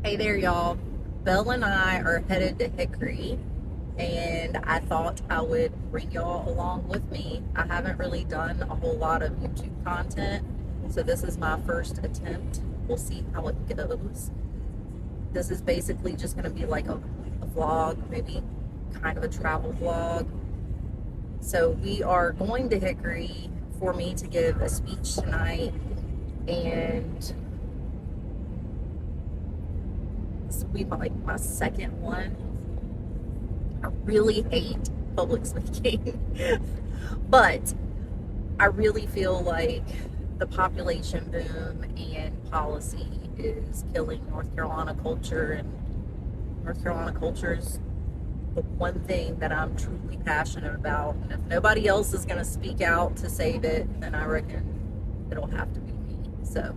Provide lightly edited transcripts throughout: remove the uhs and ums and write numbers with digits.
Hey there, y'all. Belle and I are headed to Hickory, and I thought I would bring y'all along with me. I haven't really done a whole lot of YouTube content, so this is my first attempt. We'll see how it goes. This is basically just going to be like a vlog, maybe kind of a travel vlog. So we are going to Hickory for me to give a speech tonight, and this will be like my second one. I really hate public speaking, but I really feel like the population boom and policy is killing North Carolina culture, and North Carolina culture is the one thing that I'm truly passionate about. And if nobody else is going to speak out to save it, then I reckon it'll have to be me. So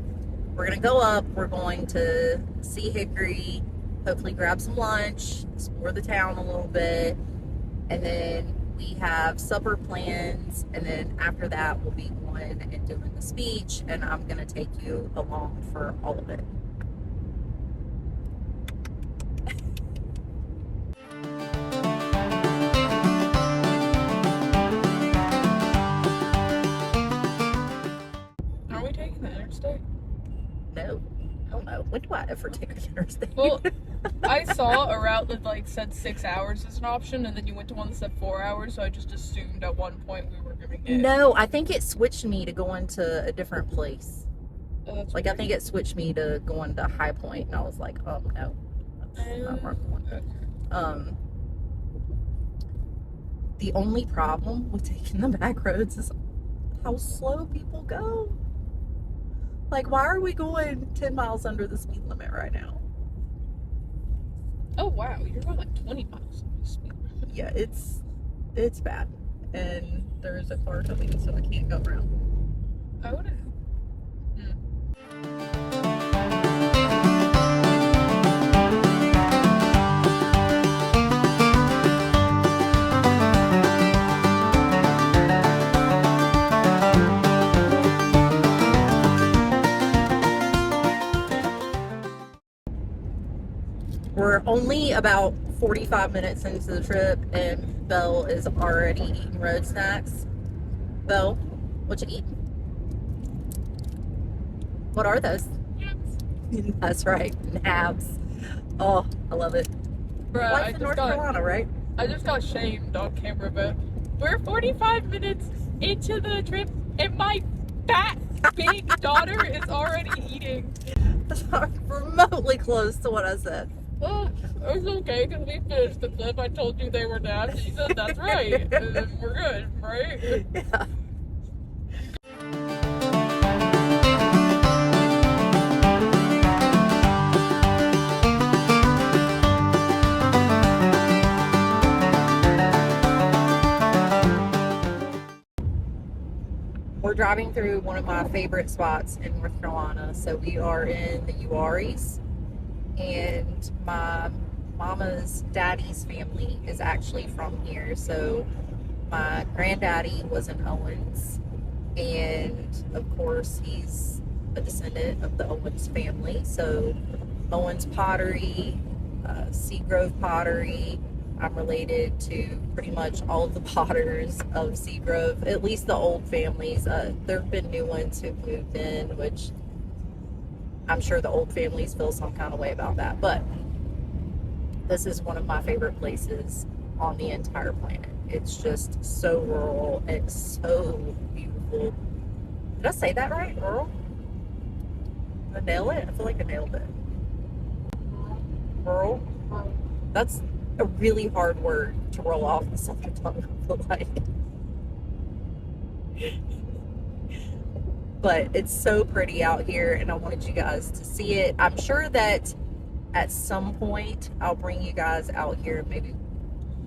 we're going to go up, we're going to see Hickory, hopefully grab some lunch, explore the town a little bit, and then we have supper plans, and then after that we'll be going and doing the speech, and I'm going to take you along for all of it. Are we taking the interstate? No, hell no. When do I ever take the interstate? Well, I saw a route that said 6 hours as an option, and then you went to one that said 4 hours, so I just assumed at one point we were gonna get. No, I think it switched me to going to a different place. That's I think it switched me to going to High Point, and I was like, oh no, that's not where I'm going. Okay. The only problem with taking the back roads is how slow people go. Like, why are we going 10 miles under the speed limit right now? Oh wow, you're going like 20 miles. Yeah, it's bad, and there's a car coming, so I can't go around. I wouldn't. We're only about 45 minutes into the trip, and Belle is already eating road snacks. Belle, what you eating? What are those? Yes. That's right, nabs. Oh, I love it. Bruh, Life in North Carolina, right? I just got shamed on camera, but we're 45 minutes into the trip, and my fat, big daughter is already eating. That's not remotely close to what I said. Oh, it's okay, because we finished the clip. I told you they were naps. She said that's right. And then we're good, right? Yeah. We're driving through one of my favorite spots in North Carolina. So we are in the Uaries, and my mama's daddy's family is actually from here. So my granddaddy was an Owens, and of course he's a descendant of the Owens family. So Owens pottery, Seagrove pottery. I'm related to pretty much all of the potters of Seagrove, at least the old families. There have been new ones who've moved in, which I'm sure the old families feel some kind of way about that. But this is one of my favorite places on the entire planet. It's just so rural and so beautiful. Did I say that right? Rural? Did I nail it? I feel like I nailed it. Rural? That's a really hard word to roll off the side of tongue, I feel like. But it's so pretty out here, and I wanted you guys to see it. I'm sure that at some point I'll bring you guys out here. Maybe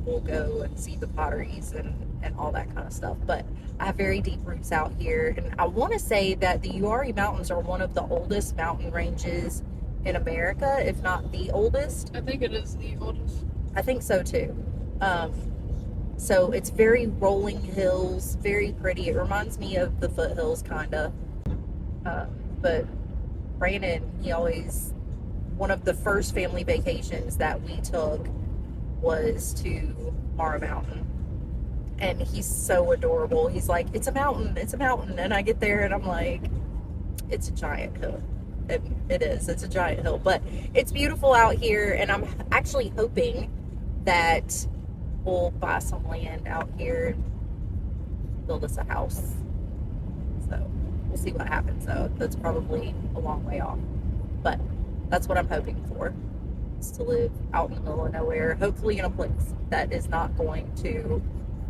we'll go and see the potteries and all that kind of stuff. But I have very deep roots out here, and I want to say that the Uari Mountains are one of the oldest mountain ranges in America, if not the oldest. I think it is the oldest. I think so too. So it's very rolling hills, very pretty. It reminds me of the foothills, kind of. But Brandon, he always one of the first family vacations that we took was to Mara Mountain. And he's so adorable. He's like, it's a mountain, it's a mountain. And I get there and I'm like, it's a giant hill. It is. It's a giant hill. But it's beautiful out here. And I'm actually hoping that we'll buy some land out here and build us a house. So we'll see what happens, though. That's probably a long way off. But that's what I'm hoping for, is to live out in the middle of nowhere, hopefully in a place that is not going to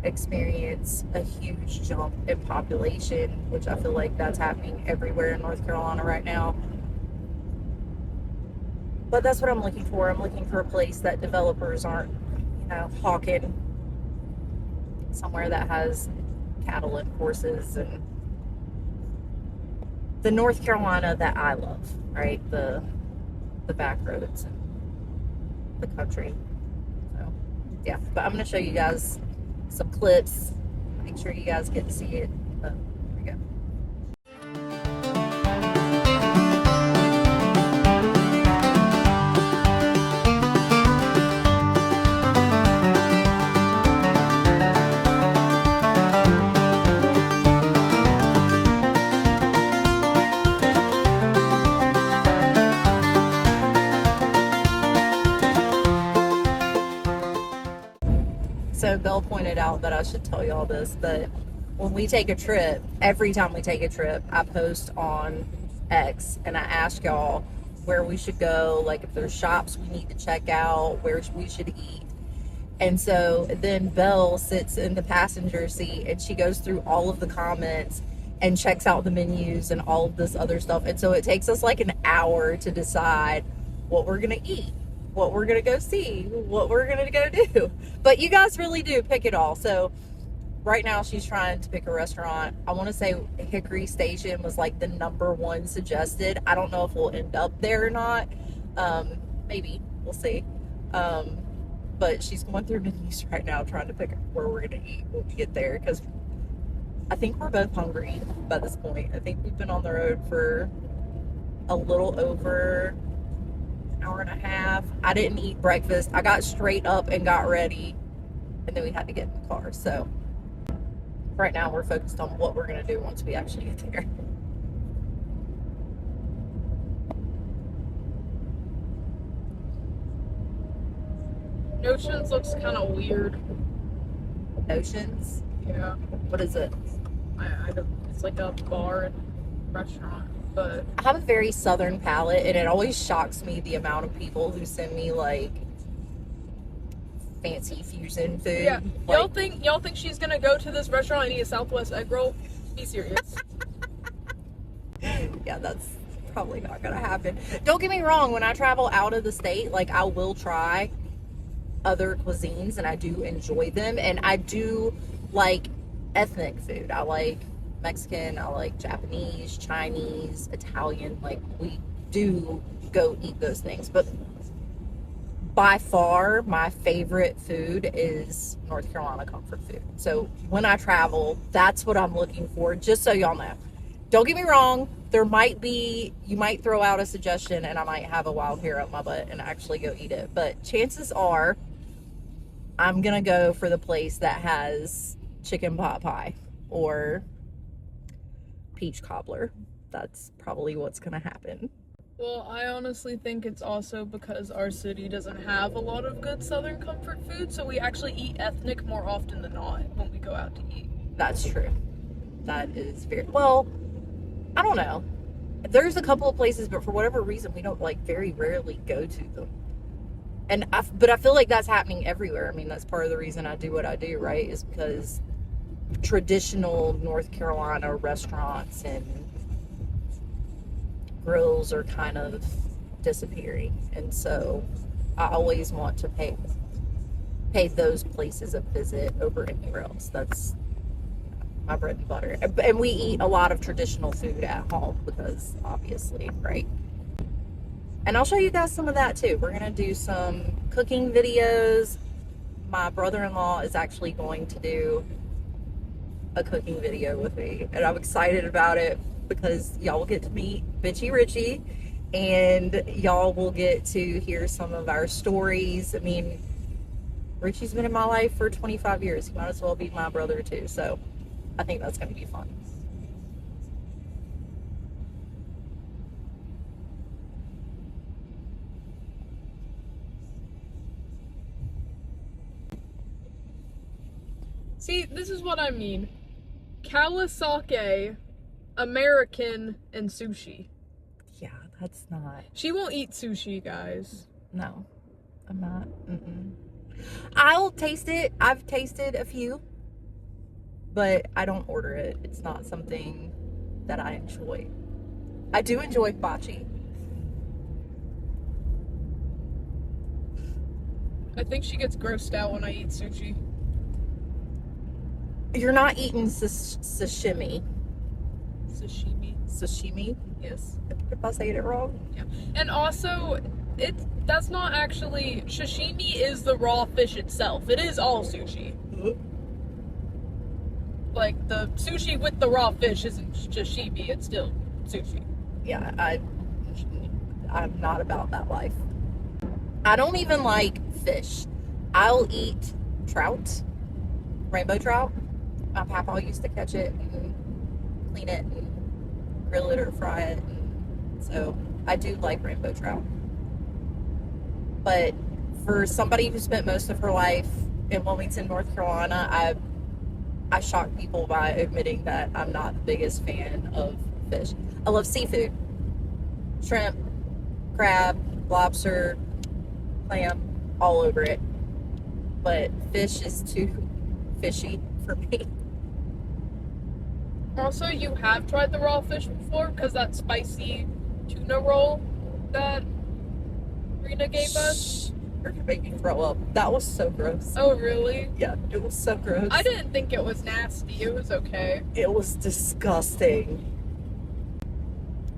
experience a huge jump in population, which I feel like that's happening everywhere in North Carolina right now. But that's what I'm looking for. I'm looking for a place that developers aren't, hawking, somewhere that has cattle and horses and the North Carolina that I love, right? The back roads and the country. So, yeah. But I'm going to show you guys some clips. Make sure you guys get to see it. Here we go. So Belle pointed out that I should tell you all this, but when we take a trip, every time we take a trip, I post on X and I ask y'all where we should go, like if there's shops we need to check out, where we should eat. And so then Belle sits in the passenger seat and she goes through all of the comments and checks out the menus and all of this other stuff. And so it takes us like an hour to decide what we're going to eat, what we're going to go see, what we're going to go do. But you guys really do pick it all. So right now she's trying to pick a restaurant. I want to say Hickory Station was like the #1 suggested. I don't know if we'll end up there or not. Maybe. We'll see. But she's going through menus right now trying to pick where we're going to eat when we get there, because I think we're both hungry by this point. I think we've been on the road for a little over an hour and a half. I didn't eat breakfast. I got straight up and got ready, and then we had to get in the car. So right now we're focused on what we're going to do once we actually get there. Notions looks kind of weird. Notions? Yeah. What is it? I don't, it's like a bar and restaurant, but I have a very southern palate, and it always shocks me the amount of people who send me like fancy fusion food. yeah. Like, Y'all think she's gonna go to this restaurant and eat a Southwest egg roll? Be serious. yeah, that's probably not gonna happen. Don't get me wrong, when I travel out of the state, like I will try other cuisines and I do enjoy them, and I do like ethnic food. I like Mexican, I like Japanese, Chinese, Italian. Like we do go eat those things, but by far my favorite food is North Carolina comfort food. So when I travel, that's what I'm looking for, just so y'all know. Don't get me wrong, you might throw out a suggestion and I might have a wild hair up my butt and actually go eat it, but chances are I'm gonna go for the place that has chicken pot pie or peach cobbler. That's probably what's gonna happen. Well, I honestly think it's also because our city doesn't have a lot of good Southern comfort food, so we actually eat ethnic more often than not when we go out to eat. That's true. That is very, well, I don't know. There's a couple of places, but for whatever reason, we don't very rarely go to them. But I feel like that's happening everywhere. I mean, that's part of the reason I do what I do, right? Is because traditional North Carolina restaurants and grills are kind of disappearing. And so I always want to pay those places a visit over anywhere else. That's my bread and butter. And we eat a lot of traditional food at home because obviously, right? And I'll show you guys some of that too. We're gonna do some cooking videos. My brother-in-law is actually going to do a cooking video with me, and I'm excited about it because y'all will get to meet Bitchy Richie and y'all will get to hear some of our stories. I mean, Richie's been in my life for 25 years. He might as well be my brother too. So I think that's going to be fun. See, this is what I mean. Kawasaki, American, and sushi. Yeah, that's not. She won't eat sushi, guys. No, I'm not. I'll taste it. I've tasted a few, but I don't order it. It's not something that I enjoy. I do enjoy hibachi. I think she gets grossed out when I eat sushi. You're not eating sashimi. Sashimi. Sashimi? Yes. If I say it wrong. Yeah. And also, that's not actually, sashimi is the raw fish itself. It is all sushi. Like, the sushi with the raw fish isn't sashimi, it's still sushi. Yeah, I'm not about that life. I don't even like fish. I'll eat trout, rainbow trout. My papa used to catch it and clean it and grill it or fry it. So I do like rainbow trout. But for somebody who spent most of her life in Wilmington, North Carolina, I shock people by admitting that I'm not the biggest fan of fish. I love seafood. Shrimp, crab, lobster, clam, all over it. But fish is too fishy for me. Also, you have tried the raw fish before, because that spicy tuna roll that Rena gave us. You're gonna make me throw up. That was so gross. Oh, really? Yeah, it was so gross. I didn't think it was nasty. It was okay. It was disgusting.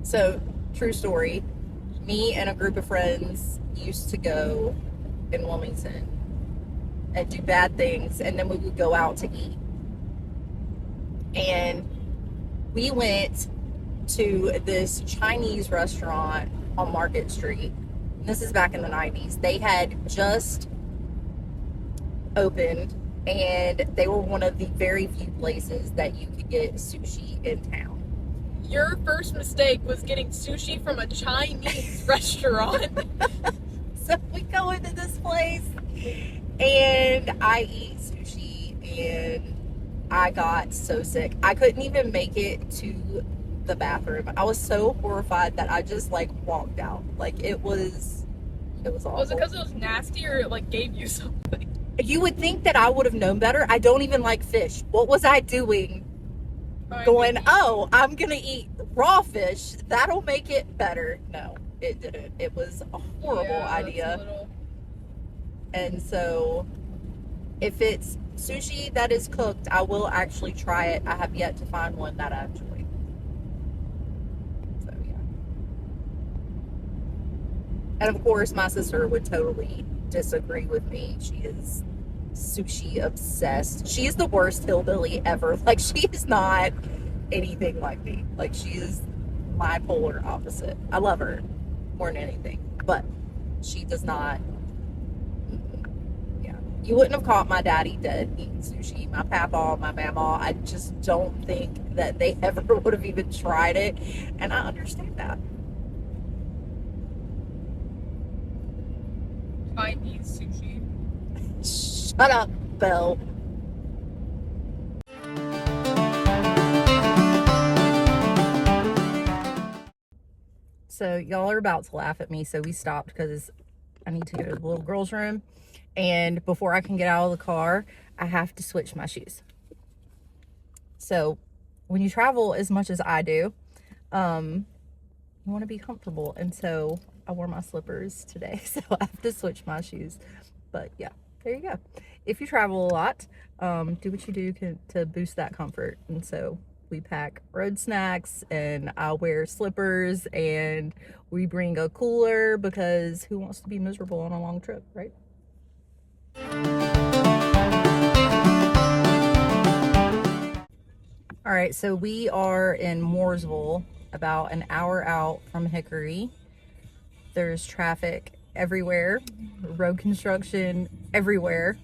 So, true story. Me and a group of friends used to go in Wilmington and do bad things, and then we would go out to eat. And we went to this Chinese restaurant on Market Street. This is back in the 90s. They had just opened, and they were one of the very few places that you could get sushi in town. Your first mistake was getting sushi from a Chinese restaurant. So we go into this place, and I eat sushi, and I got so sick. I couldn't even make it to the bathroom. I was so horrified that I just like walked out. Like it was awful. Was it because it was nasty, or it like gave you something? You would think that I would have known better. I don't even like fish. What was I doing? Going, oh, I'm gonna eat raw fish. That'll make it better. No, it didn't. It was a horrible idea. And so, if it's sushi that is cooked, I will actually try it. I have yet to find one that I enjoy. So yeah. And of course, my sister would totally disagree with me. She is sushi obsessed. She is the worst hillbilly ever. Like, she is not anything like me. Like, she is my polar opposite. I love her more than anything, but she does not. Yeah, you wouldn't have caught my daddy dead eating sushi. My papa, my mama, I just don't think that they ever would have even tried it, and I understand that. Chinese sushi. Shut up, Belle. So y'all are about to laugh at me, so we stopped because I need to go to the little girl's room, and before I can get out of the car, I have to switch my shoes. So when you travel as much as I do, you want to be comfortable, and so I wore my slippers today, so I have to switch my shoes. But yeah, there you go. If you travel a lot, do what you do to boost that comfort. And so we pack road snacks, and I wear slippers, and we bring a cooler, because who wants to be miserable on a long trip, right? All right, so we are in Mooresville, about an hour out from Hickory. There's traffic everywhere, road construction everywhere.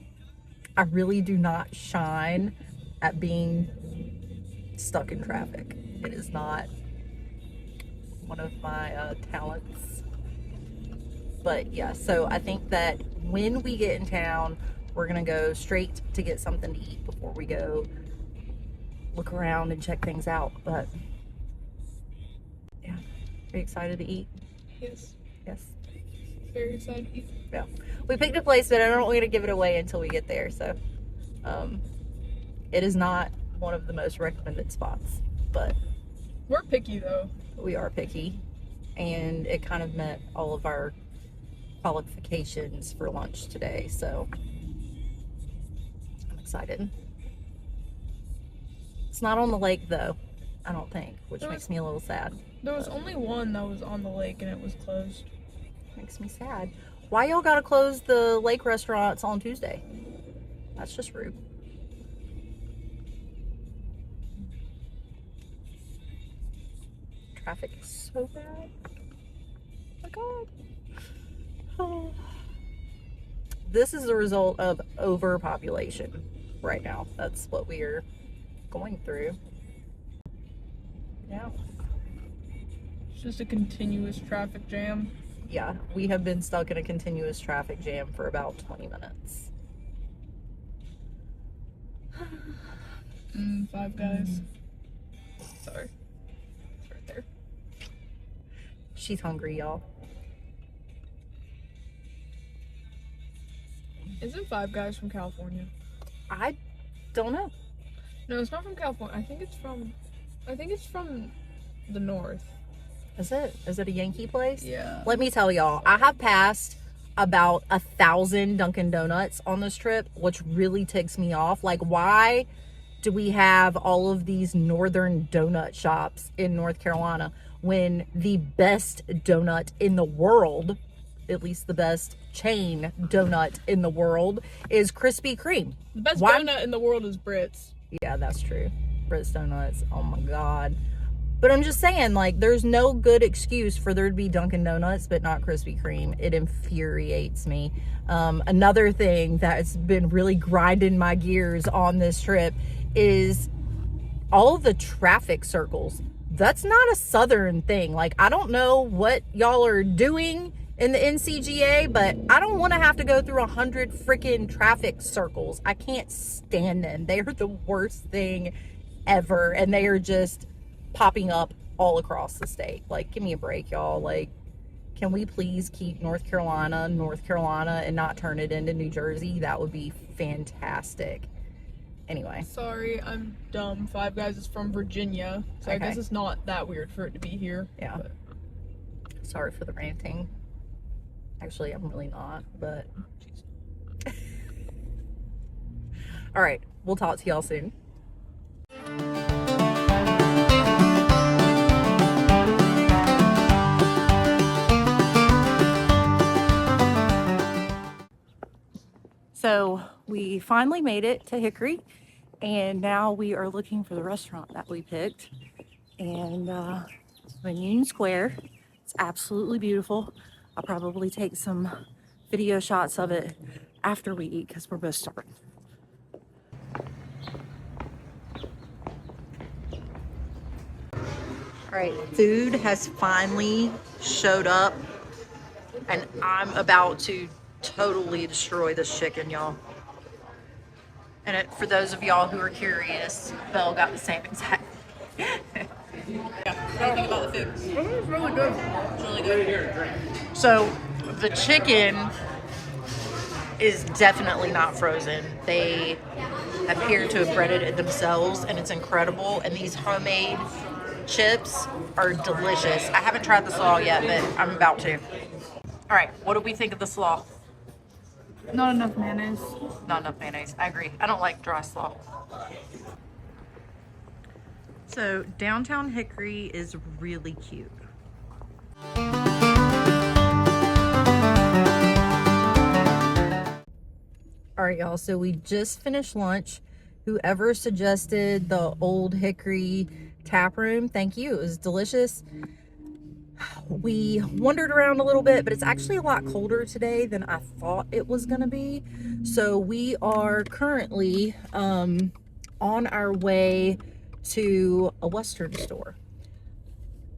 I really do not shine at being stuck in traffic. It is not one of my talents. But yeah, so I think that when we get in town, we're gonna go straight to get something to eat before we go look around and check things out. But yeah, are you excited to eat? Yes. Yes. Very excited to eat. Yeah. We picked a place, but I don't want to give it away until we get there. So it is not one of the most recommended spots, but we're picky though. We are picky, and it kind of met all of our qualifications for lunch today, so I'm excited. It's not on the lake though, I don't think, which makes me a little sad. There was only one that was on the lake and it was closed. Makes me sad. Why y'all gotta close the lake restaurants on Tuesday? That's just rude. Traffic is so bad. Oh my god. Oh. This is a result of overpopulation right now. That's what we are going through. Yeah. It's just a continuous traffic jam. Yeah, we have been stuck in a continuous traffic jam for about 20 minutes. Five Guys. Sorry. It's right there. She's hungry, y'all. Isn't Five Guys from California? I don't know. No, it's not from California. I think it's from the north. Is it? Is it a Yankee place? Yeah. Let me tell y'all, I have passed about 1,000 Dunkin' Donuts on this trip, which really ticks me off. Like, why do we have all of these northern donut shops in North Carolina when the best donut in the world, at least the best chain donut in the world, is Krispy Kreme? The best donut in the world is Brits. Yeah, that's true. Brits donuts. Oh my god. But I'm just saying, like, there's no good excuse for there to be Dunkin' Donuts but not Krispy Kreme. It infuriates me. Another thing that's been really grinding my gears on this trip is all the traffic circles. That's not a southern thing. Like, I don't know what y'all are doing in the NCGA, but I don't want to have to go through 100 freaking traffic circles. I can't stand them. They are the worst thing ever, and they are just popping up all across the state. Like, give me a break, y'all. Like, can we please keep North Carolina, and not turn it into New Jersey? That would be fantastic. Anyway. Sorry, I'm dumb. Five Guys is from Virginia, so okay. I guess it's not that weird for it to be here. Yeah. But sorry for the ranting. Actually, I'm really not, but all right, we'll talk to y'all soon. So we finally made it to Hickory, and now we are looking for the restaurant that we picked. And in Union Square, it's absolutely beautiful. I'll probably take some video shots of it after we eat because we're both starving. All right, food has finally showed up, and I'm about to totally destroy this chicken, y'all. And for those of y'all who are curious, Belle got the same exact. Yeah, what do you think about the food? It's really good. It's really good. So the chicken is definitely not frozen. They appear to have breaded it themselves, and it's incredible. And these homemade chips are delicious. I haven't tried the slaw yet, but I'm about to. All right, what do we think of the slaw? Not enough mayonnaise. Not enough mayonnaise. I agree. I don't like dry slaw. So downtown Hickory is really cute. All right, y'all. So we just finished lunch. Whoever suggested the Old Hickory tap room, thank you. It was delicious. we wandered around a little bit, but it's actually a lot colder today than I thought it was gonna be. So we are currently on our way to a Western store.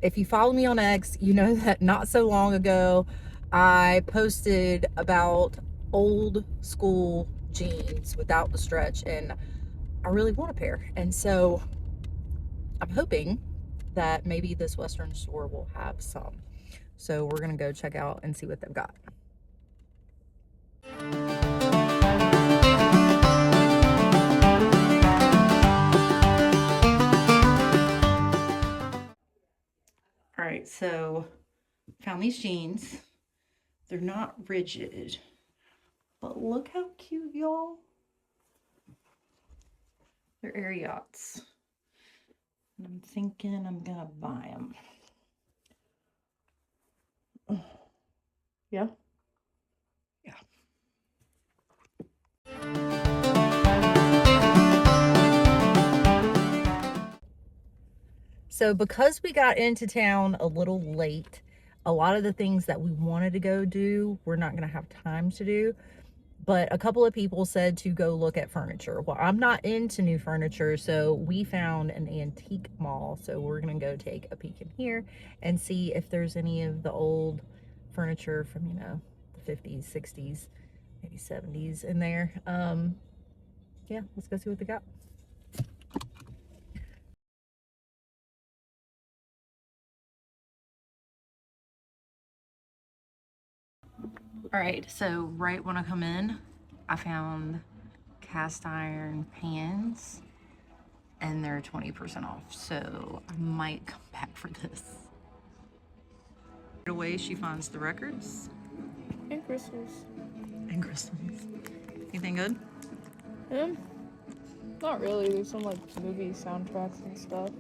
If you follow me on X, you know that not so long ago I posted about old school jeans without the stretch, and I really want a pair. And so I'm hoping that maybe this Western store will have some. So we're gonna go check out and see what they've got. All right, so found these jeans. They're not rigid, but look how cute, y'all. They're Ariats. And I'm thinking I'm gonna buy them. Yeah? Yeah. So because we got into town a little late, a lot of the things that we wanted to go do, we're not gonna have time to do. But a couple of people said to go look at furniture. Well, I'm not into new furniture, so we found an antique mall. So we're gonna go take a peek in here and see if there's any of the old furniture from, you know, the 50s, 60s, maybe 70s in there. Yeah, let's go see what they got. All right, so right when I come in, I found cast iron pans and they're 20% off. So I might come back for this. Right away, she finds the records. And crystals. And crystals. Anything good? Not really. There's some like movie soundtracks and stuff.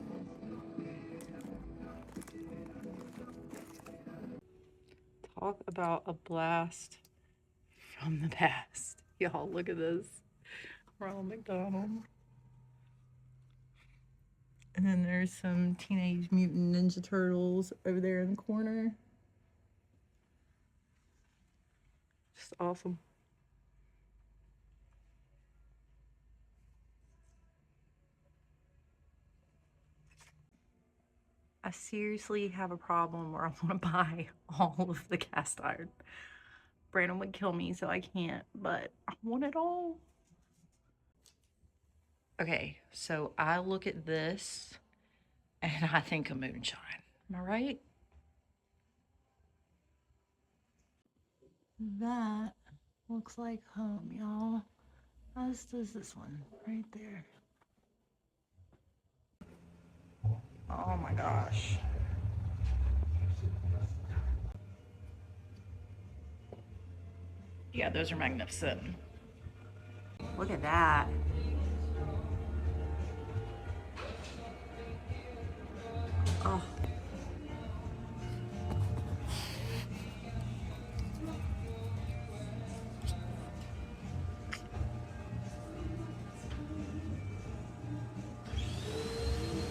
Talk about a blast from the past. Y'all, look at this. Ronald McDonald. And then there's some Teenage Mutant Ninja Turtles over there in the corner. Just awesome. I seriously have a problem where I want to buy all of the cast iron. Brandon would kill me, so I can't, but I want it all. Okay, so I look at this and I think of moonshine. Am I right? That looks like home, y'all. As does this one right there. Oh my gosh. Yeah, those are magnificent. Look at that. Oh.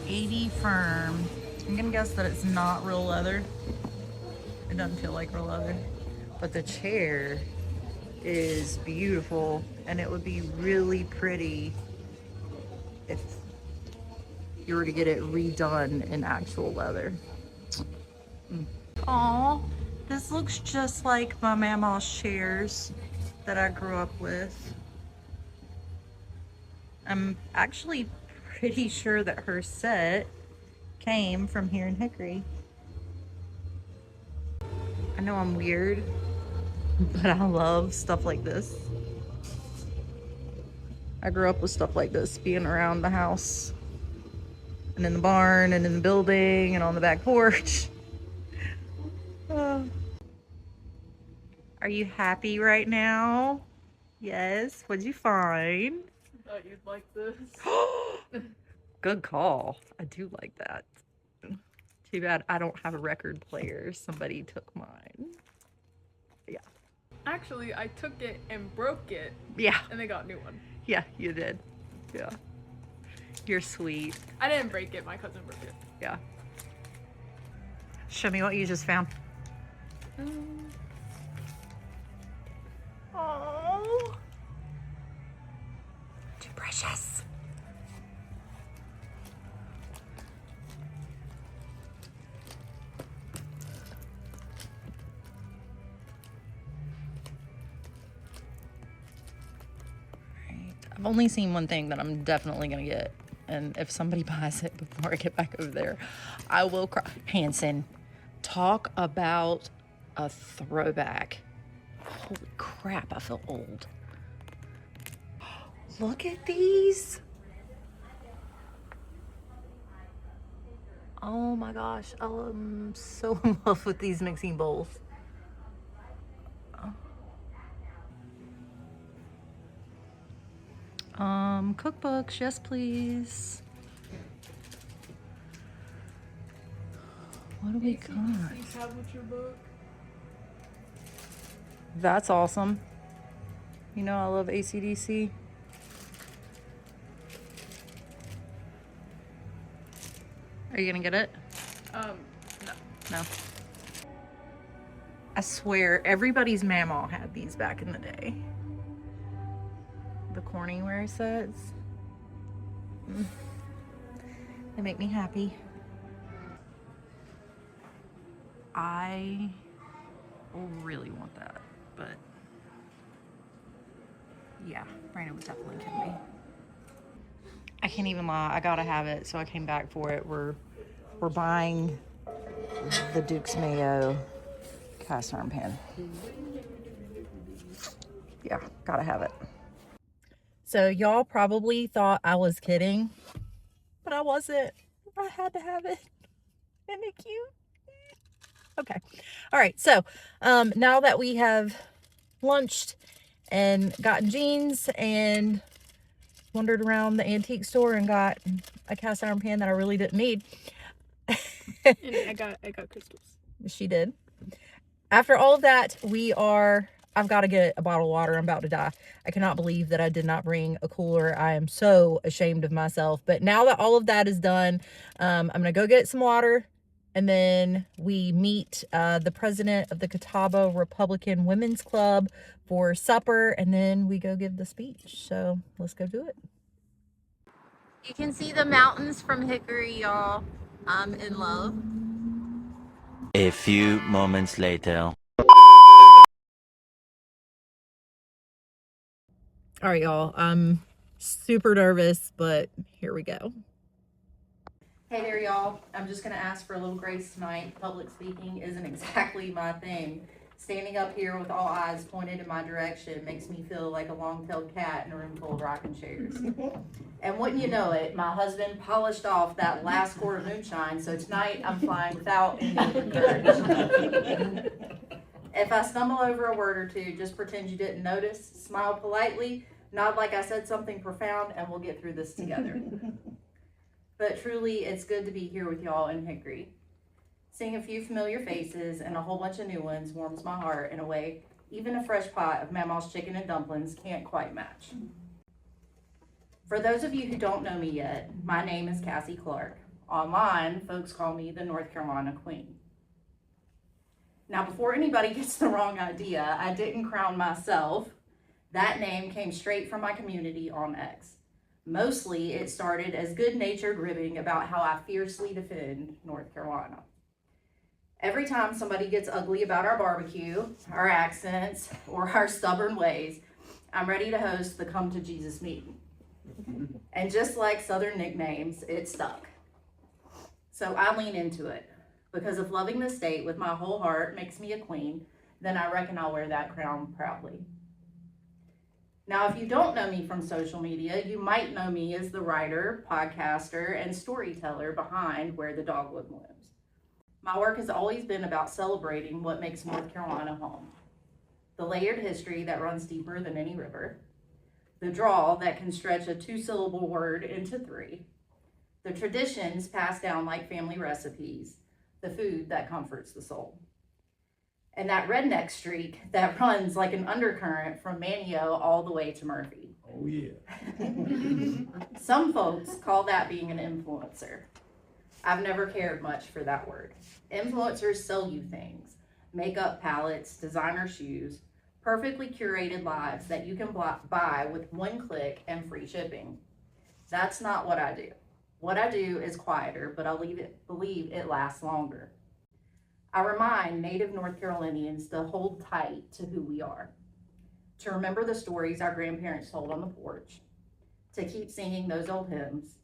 $80 firm. I'm gonna guess that it's not real leather. It doesn't feel like real leather. But the chair is beautiful, and it would be really pretty if you were to get it redone in actual leather. Aw, this looks just like my mama's chairs that I grew up with. I'm actually pretty sure that her set came from here in Hickory. I know I'm weird, but I love stuff like this. I grew up with stuff like this being around the house and in the barn and in the building and on the back porch. Are you happy right now? Yes. What'd you find? I thought you'd like this. Good call. I do like that. Too bad I don't have a record player. Somebody took mine. Yeah. Actually, I took it and broke it. Yeah. And they got a new one. Yeah, you did. Yeah. You're sweet. I didn't break it. My cousin broke it. Yeah. Show me what you just found. Oh, too precious. I've only seen one thing that I'm definitely gonna get, and if somebody buys it before I get back over there, I will cry. Hanson, talk about a throwback. Holy crap, I feel old. Look at these. Oh my gosh, I'm so in love with these mixing bowls. Cookbooks, yes please. What do we got? Tablature book. That's awesome. You know I love AC/DC. Are you gonna get it? No. No. I swear everybody's mamaw had these back in the day. The Corningware sets. They make me happy. I really want that, but yeah, Brandon was definitely kidding me. I can't even lie, I gotta have it, so I came back for it. We're buying the Duke's Mayo cast iron pan. Yeah, gotta have it. So y'all probably thought I was kidding, but I wasn't. I had to have it. Isn't it cute? Okay. All right. So now that we have lunched and gotten jeans and wandered around the antique store and got a cast iron pan that I really didn't need. And I got crystals. She did. After all of that, I've got to get a bottle of water. I'm about to die. I cannot believe that I did not bring a cooler. I am so ashamed of myself. But now that all of that is done, I'm going to go get some water. And then we meet the president of the Catawba Republican Women's Club for supper. And then we go give the speech. So let's go do it. You can see the mountains from Hickory, y'all. I'm in love. A few moments later. All right, y'all. I'm super nervous, but here we go. Hey there, y'all. I'm just going to ask for a little grace tonight. Public speaking isn't exactly my thing. Standing up here with all eyes pointed in my direction makes me feel like a long-tailed cat in a room full of rocking chairs. And wouldn't you know it, my husband polished off that last quart of moonshine, so tonight I'm flying without any courage. If I stumble over a word or two, just pretend you didn't notice, smile politely, nod like I said something profound, and we'll get through this together. But truly, it's good to be here with y'all in Hickory. Seeing a few familiar faces and a whole bunch of new ones warms my heart in a way even a fresh pot of Mamaw's chicken and dumplings can't quite match. For those of you who don't know me yet, my name is Cassie Clark. Online, folks call me the North Carolina Queen. Now, before anybody gets the wrong idea, I didn't crown myself. That name came straight from my community on X. Mostly, it started as good-natured ribbing about how I fiercely defend North Carolina. Every time somebody gets ugly about our barbecue, our accents, or our stubborn ways, I'm ready to host the Come to Jesus meeting. And just like Southern nicknames, it stuck. So I lean into it. Because if loving the state with my whole heart makes me a queen, then I reckon I'll wear that crown proudly. Now, if you don't know me from social media, you might know me as the writer, podcaster, and storyteller behind Where the Dogwood Blooms. My work has always been about celebrating what makes North Carolina home. The layered history that runs deeper than any river. The drawl that can stretch a two-syllable word into three. The traditions passed down like family recipes. The food that comforts the soul. And that redneck streak that runs like an undercurrent from Manio all the way to Murphy. Oh yeah. Some folks call that being an influencer. I've never cared much for that word. Influencers sell you things, makeup palettes, designer shoes, perfectly curated lives that you can buy with one click and free shipping. That's not what I do. What I do is quieter, but I believe it lasts longer. I remind native North Carolinians to hold tight to who we are, to remember the stories our grandparents told on the porch, to keep singing those old hymns,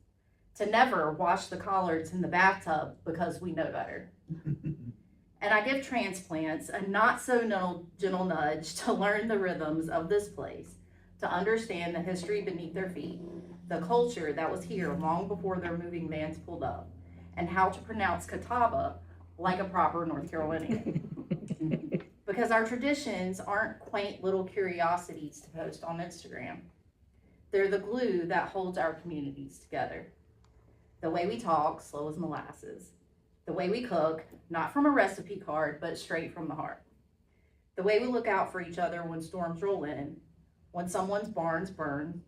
to never wash the collards in the bathtub because we know better. And I give transplants a not so gentle nudge to learn the rhythms of this place, to understand the history beneath their feet, the culture that was here long before their moving vans pulled up, and how to pronounce Catawba like a proper North Carolinian. Because our traditions aren't quaint little curiosities to post on Instagram. They're the glue that holds our communities together. The way we talk, slow as molasses. The way we cook, not from a recipe card, but straight from the heart. The way we look out for each other when storms roll in, when someone's barns burn,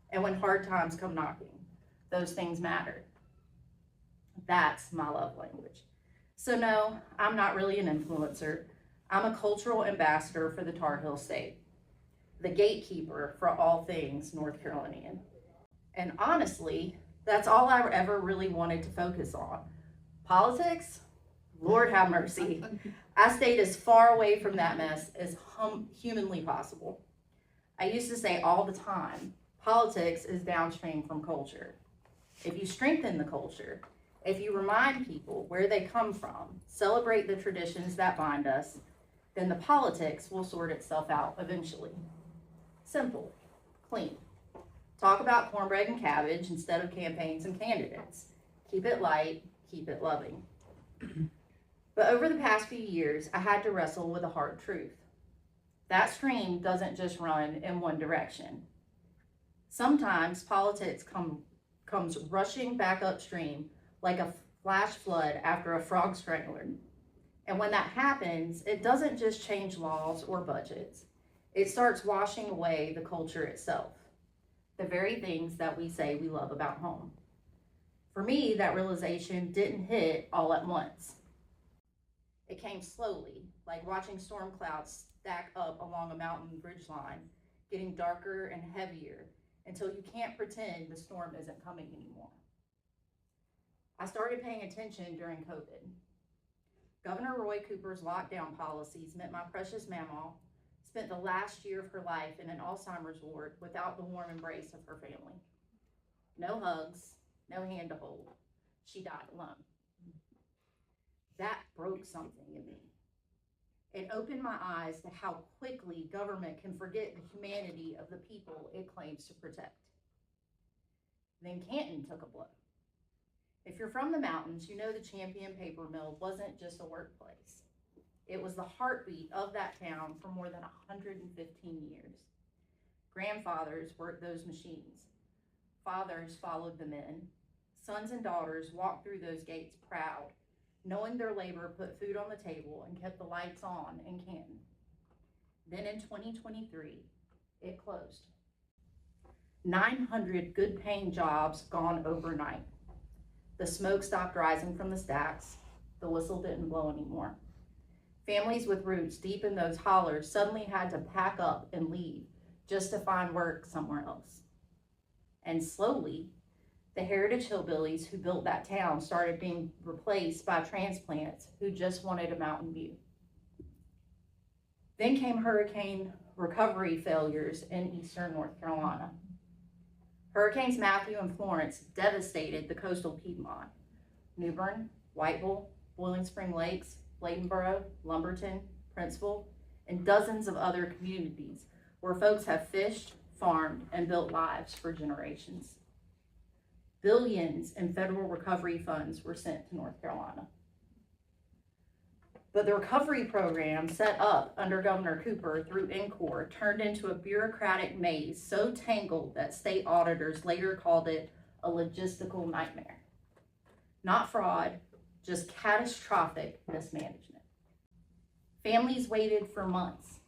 and when hard times come knocking. Those things matter. That's my love language. So no, I'm not really an influencer. I'm a cultural ambassador for the Tar Heel State, the gatekeeper for all things North Carolinian. And honestly, that's all I ever really wanted to focus on. Politics? Lord have mercy. I stayed as far away from that mess as humanly possible. I used to say all the time, politics is downstream from culture. If you strengthen the culture, if you remind people where they come from, celebrate the traditions that bind us, then the politics will sort itself out eventually. Simple, clean. Talk about cornbread and cabbage instead of campaigns and candidates. Keep it light, keep it loving. But over the past few years, I had to wrestle with a hard truth. That stream doesn't just run in one direction. Sometimes politics comes rushing back upstream like a flash flood after a frog strangler. And when that happens, it doesn't just change laws or budgets. It starts washing away the culture itself, the very things that we say we love about home. For me, that realization didn't hit all at once. It came slowly, like watching storm clouds stack up along a mountain ridge line, getting darker and heavier until you can't pretend the storm isn't coming anymore. I started paying attention during COVID. Governor Roy Cooper's lockdown policies meant my precious mamaw spent the last year of her life in an Alzheimer's ward without the warm embrace of her family. No hugs, no hand to hold. She died alone. That broke something in me. It opened my eyes to how quickly government can forget the humanity of the people it claims to protect. Then Canton took a blow. If you're from the mountains, you know the Champion paper mill wasn't just a workplace. It was the heartbeat of that town for more than 115 years. Grandfathers worked those machines. Fathers followed them in. Sons and daughters walked through those gates proud, knowing their labor put food on the table and kept the lights on in Canton. Then in 2023, it closed. 900 good-paying jobs gone overnight. The smoke stopped rising from the stacks. The whistle didn't blow anymore. Families with roots deep in those hollers suddenly had to pack up and leave just to find work somewhere else. And slowly, the heritage hillbillies who built that town started being replaced by transplants who just wanted a mountain view. Then came hurricane recovery failures in eastern North Carolina. Hurricanes Matthew and Florence devastated the coastal Piedmont. New Bern, Whiteville, Boiling Spring Lakes, Bladenboro, Lumberton, Princeville, and dozens of other communities where folks have fished, farmed, and built lives for generations. Billions in federal recovery funds were sent to North Carolina. But the recovery program set up under Governor Cooper through NCOR turned into a bureaucratic maze so tangled that state auditors later called it a logistical nightmare. Not fraud, just catastrophic mismanagement. Families waited for months,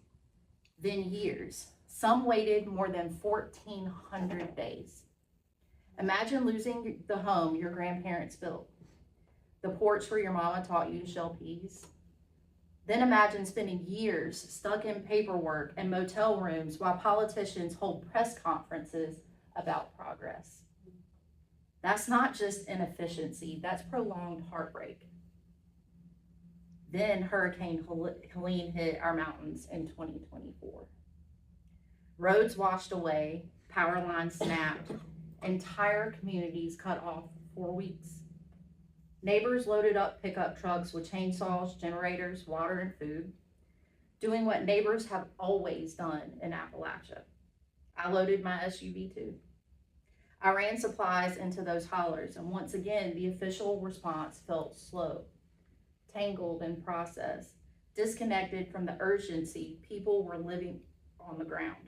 then years. Some waited more than 1,400 days. Imagine losing the home your grandparents built, the porch where your mama taught you to shell peas. Then imagine spending years stuck in paperwork and motel rooms while politicians hold press conferences about progress. That's not just inefficiency, that's prolonged heartbreak. Then Hurricane Helene hit our mountains in 2024. Roads washed away, power lines snapped, entire communities cut off for weeks. Neighbors loaded up pickup trucks with chainsaws, generators, water, and food, doing what neighbors have always done in Appalachia. I loaded my SUV too. I ran supplies into those hollers, and once again, the official response felt slow, tangled in process, disconnected from the urgency people were living on the ground.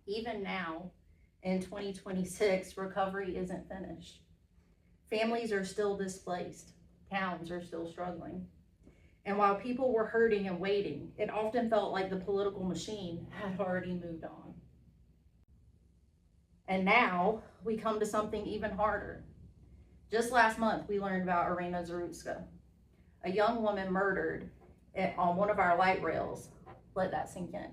Even now, in 2026, recovery isn't finished. Families are still displaced. Towns are still struggling. And while people were hurting and waiting, it often felt like the political machine had already moved on. And now we come to something even harder. Just last month, we learned about Irina Zarutska, a young woman murdered on one of our light rails. Let that sink in.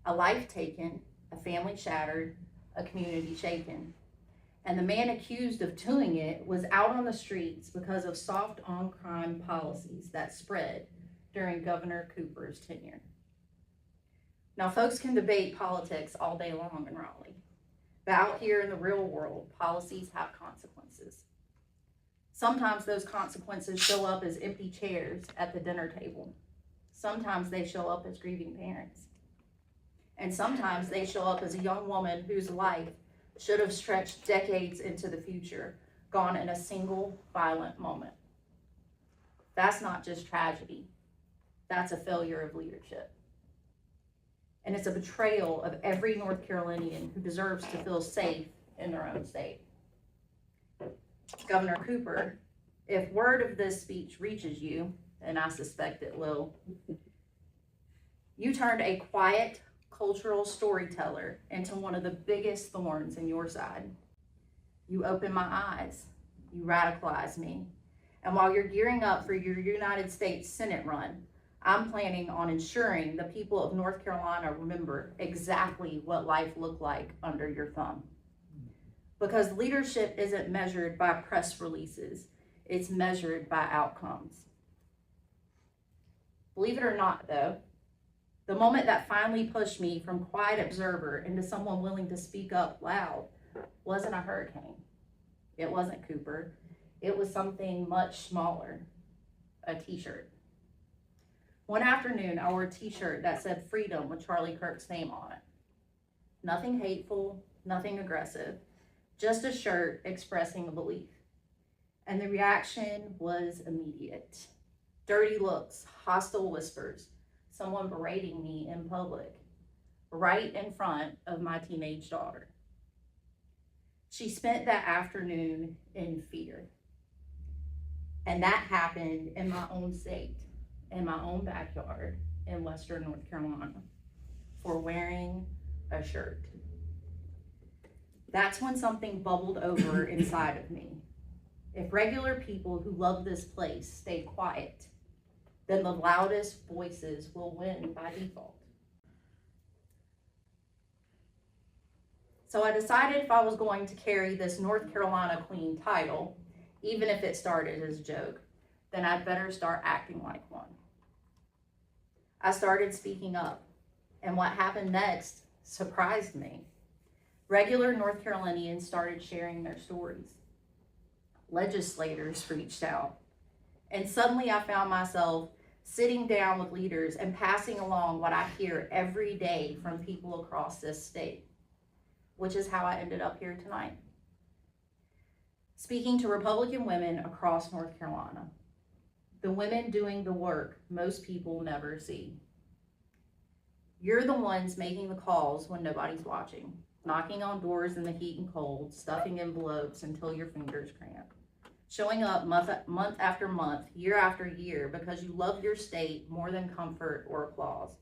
A life taken, a family shattered, a community shaken. And the man accused of doing it was out on the streets because of soft on crime policies that spread during Governor Cooper's tenure. Now, folks can debate politics all day long in Raleigh, but out here in the real world, policies have consequences. Sometimes those consequences show up as empty chairs at the dinner table. Sometimes they show up as grieving parents. And sometimes they show up as a young woman whose life should have stretched decades into the future, gone in a single violent moment. That's not just tragedy. That's a failure of leadership. And it's a betrayal of every North Carolinian who deserves to feel safe in their own state. Governor Cooper, if word of this speech reaches you, and I suspect it will, you turned a quiet, cultural storyteller into one of the biggest thorns in your side. You opened my eyes. You radicalized me. And while you're gearing up for your United States Senate run, I'm planning on ensuring the people of North Carolina remember exactly what life looked like under your thumb. Because leadership isn't measured by press releases, it's measured by outcomes. Believe it or not, though, the moment that finally pushed me from quiet observer into someone willing to speak up loud wasn't a hurricane. It wasn't Cooper. It was something much smaller, a t-shirt. One afternoon, I wore a t-shirt that said freedom with Charlie Kirk's name on it. Nothing hateful, nothing aggressive, just a shirt expressing a belief. And the reaction was immediate. Dirty looks, hostile whispers, someone berating me in public, right in front of my teenage daughter. She spent that afternoon in fear. And that happened in my own state, in my own backyard in Western North Carolina, for wearing a shirt. That's when something bubbled over inside of me. If regular people who love this place stay quiet, then the loudest voices will win by default. So I decided if I was going to carry this North Carolina Queen title, even if it started as a joke, then I'd better start acting like one. I started speaking up, and what happened next surprised me. Regular North Carolinians started sharing their stories. Legislators reached out, and suddenly I found myself sitting down with leaders and passing along what I hear every day from people across this state, which is how I ended up here tonight, speaking to Republican women across North Carolina, the women doing the work most people never see. You're the ones making the calls when nobody's watching, knocking on doors in the heat and cold, stuffing envelopes until your fingers cramp, showing up month after month, year after year, because you love your state more than comfort or applause.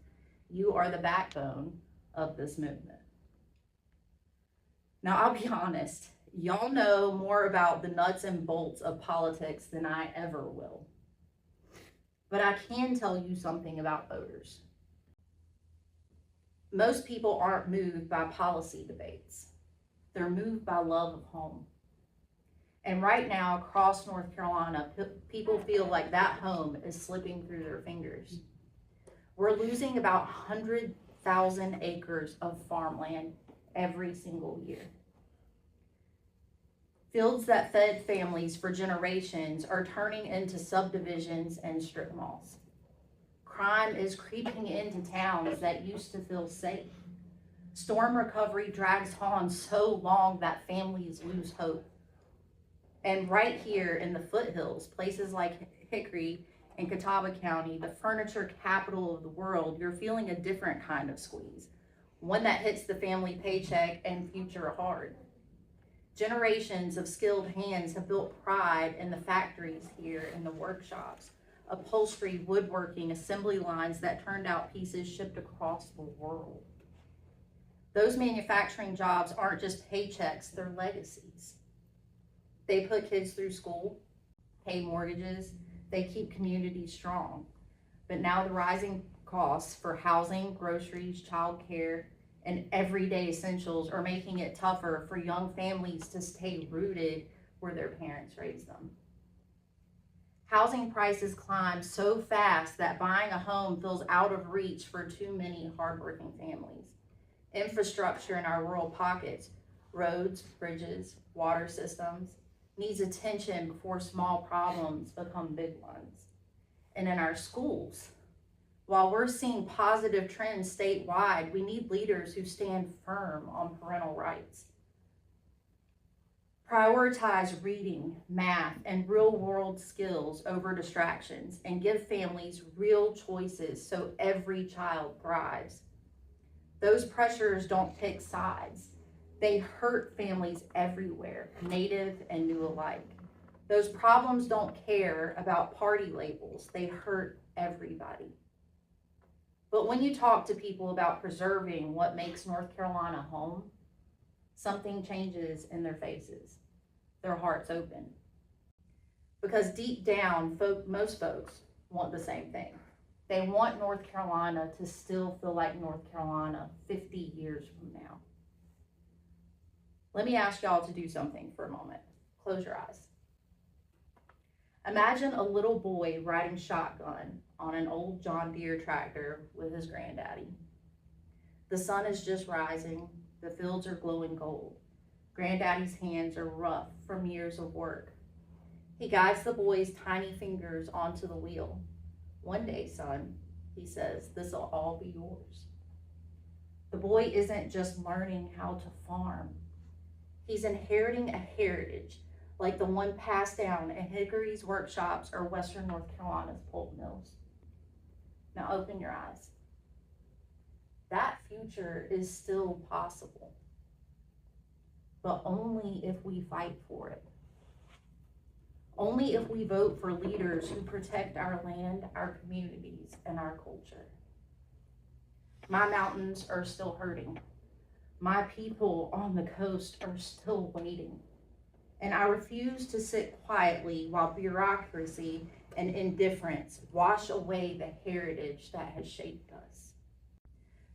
You are the backbone of this movement. Now, I'll be honest, y'all know more about the nuts and bolts of politics than I ever will. But I can tell you something about voters. Most people aren't moved by policy debates. They're moved by love of home. And right now, across North Carolina, people feel like that home is slipping through their fingers. We're losing about 100,000 acres of farmland every single year. Fields that fed families for generations are turning into subdivisions and strip malls. Crime is creeping into towns that used to feel safe. Storm recovery drags on so long that families lose hope. And right here in the foothills, places like Hickory and Catawba County, the furniture capital of the world, you're feeling a different kind of squeeze, one that hits the family paycheck and future hard. Generations of skilled hands have built pride in the factories here in the workshops, upholstery, woodworking, assembly lines that turned out pieces shipped across the world. Those manufacturing jobs aren't just paychecks, they're legacies. They put kids through school, pay mortgages, they keep communities strong. But now the rising costs for housing, groceries, childcare, and everyday essentials are making it tougher for young families to stay rooted where their parents raised them. Housing prices climb so fast that buying a home feels out of reach for too many hardworking families. Infrastructure in our rural pockets, roads, bridges, water systems, needs attention before small problems become big ones. And in our schools, while we're seeing positive trends statewide, we need leaders who stand firm on parental rights. Prioritize reading, math, and real-world skills over distractions, and give families real choices so every child thrives. Those pressures don't pick sides. They hurt families everywhere, native and new alike. Those problems don't care about party labels. They hurt everybody. But when you talk to people about preserving what makes North Carolina home, something changes in their faces. Their hearts open. Because deep down, most folks want the same thing. They want North Carolina to still feel like North Carolina 50 years from now. Let me ask y'all to do something for a moment. Close your eyes. Imagine a little boy riding shotgun on an old John Deere tractor with his granddaddy. The sun is just rising. The fields are glowing gold. Granddaddy's hands are rough from years of work. He guides the boy's tiny fingers onto the wheel. One day, son, he says, this'll all be yours. The boy isn't just learning how to farm. He's inheriting a heritage like the one passed down at Hickory's workshops or Western North Carolina's pulp mills. Now open your eyes. That future is still possible, but only if we fight for it. Only if we vote for leaders who protect our land, our communities, and our culture. My mountains are still hurting. My people on the coast are still waiting. And I refuse to sit quietly while bureaucracy and indifference wash away the heritage that has shaped us.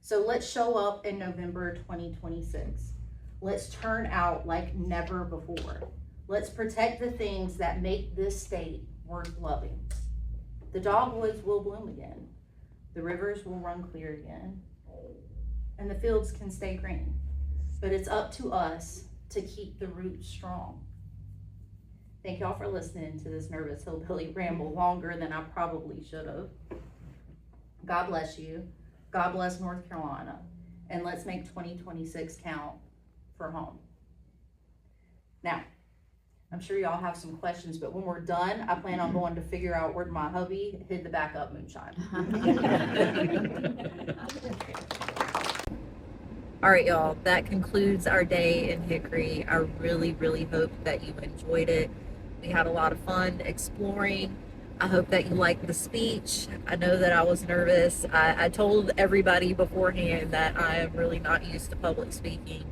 So let's show up in November 2026. Let's turn out like never before. Let's protect the things that make this state worth loving. The dogwoods will bloom again. The rivers will run clear again. And the fields can stay green. But it's up to us to keep the roots strong. Thank y'all for listening to this nervous hillbilly ramble longer than I probably should have. God bless you. God bless North Carolina. And let's make 2026 count for home. Now, I'm sure y'all have some questions, but when we're done, I plan on going to figure out where my hubby hid the backup moonshine. All right, y'all, that concludes our day in Hickory. I really, really hope that you enjoyed it. We had a lot of fun exploring. I hope that you liked the speech. I know that I was nervous. I told everybody beforehand that I am really not used to public speaking.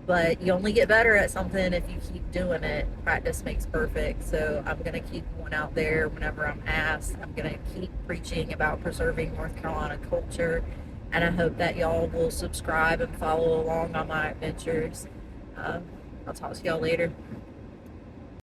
but you only get better at something if you keep doing it. Practice makes perfect. So I'm going to keep going out there whenever I'm asked. I'm going to keep preaching about preserving North Carolina culture. And I hope that y'all will subscribe and follow along on my adventures. I'll talk to y'all later.